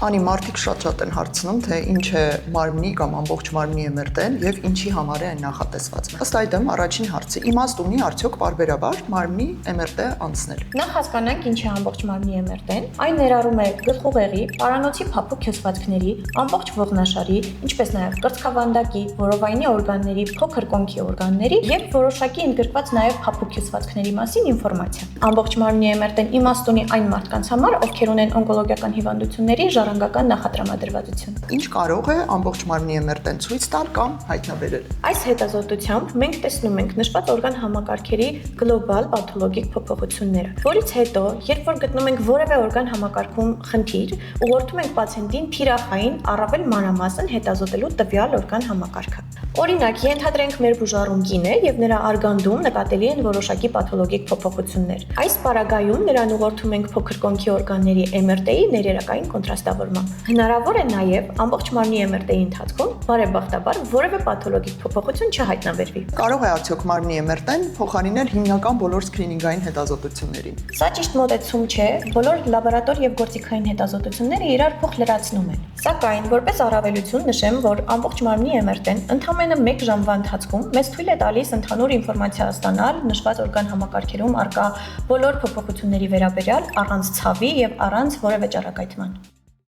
Անի մարդիկ շատ են հարցնում, թե ինչ է մարմնի կամ ամբողջ մարմնի MRT-ն եւ ինչի համար է այն նախատեսված։ Ըստ այդմ առաջին հարցը՝ իմաստ ունի արդյոք պարբերաբար մարմնի MRT անցնել։ Նախ հասկանանք ինչ է ամբողջ մարմնի MRT-ն։ Այն ներառում է գլխուղեղի, պարանոցի փափուկ հյուսվածքների, ամբողջ ողնաշարի, ինչպես նաեւ կրծքավանդակի, որովայնի օրգանների, փոքր կոնքի օրգանների եւ որոշակի ընդգրկված նաեւ փափուկ հյուսվածքների մասին ինֆորմացիա։ Ամբողջ մարմնի MRT-ն իմաստ ունի այն մարդկանց համար, ովքեր ունեն օնկոլոգիական հիվանդությունների ժառանգական նախատրամադրվածություն։ Ինչ կարող է ամբողջ մարմնի MRT-ն ցույց տալ կամ հայտնաբերել։ Այս հետազոտությամբ մենք տեսնում ենք նշված օրգան համակարգերի գլոբալ պաթոլոգիկ փոփոխությունները, որից հետո, երբ որ գտնում ենք որևէ օրգան համակարգում խնդիր, ուղղորդում ենք պացիենտին թիրախային առավել մանրամասն հետազոտելու տվյալ օրգան համակարգը։ Օրինակ, ենթադրենք մեր բուժառուն կին է եւ նրա արգանդում նկատելի են որոշակի պաթոլոգիկ փոփոխություններ։ Այս պարագայում նրան ուղղորդում ենք փոքր կոնքի օրգանների MRT-ի ներերակային կոնտրաստավորմամբ։ Հնարավոր է նաեւ ամբողջ մարմնի MRT-ի ընթացքում բարեբախտաբար որևէ պաթոլոգիկ փոփոխություն չհայտնաբերվի։ Կարող է արդյոք մարմնի MRT-ն փոխարինել հիմնական բոլոր սկրինինգային հետազոտություններին։ Սա ճիշտ մոտեցում չէ, բոլոր լաբորատոր եւ գործիքային հետազոտությունները իրար փոխ լրացնում են։ Սակայն, որպես առավելություն նշեմ, որ ամբողջ մարմնի MRT-ն ընդամենը 1 ժամվա ընթացքում մեզ թույլ է տալիս ընդհանուր ինֆորմացիա ստանալ նշված օրգան համակարգերում առկա բոլոր փոփոխությունների վերաբերյալ առանց ցավի եւ առանց որևէ ճառագայթման։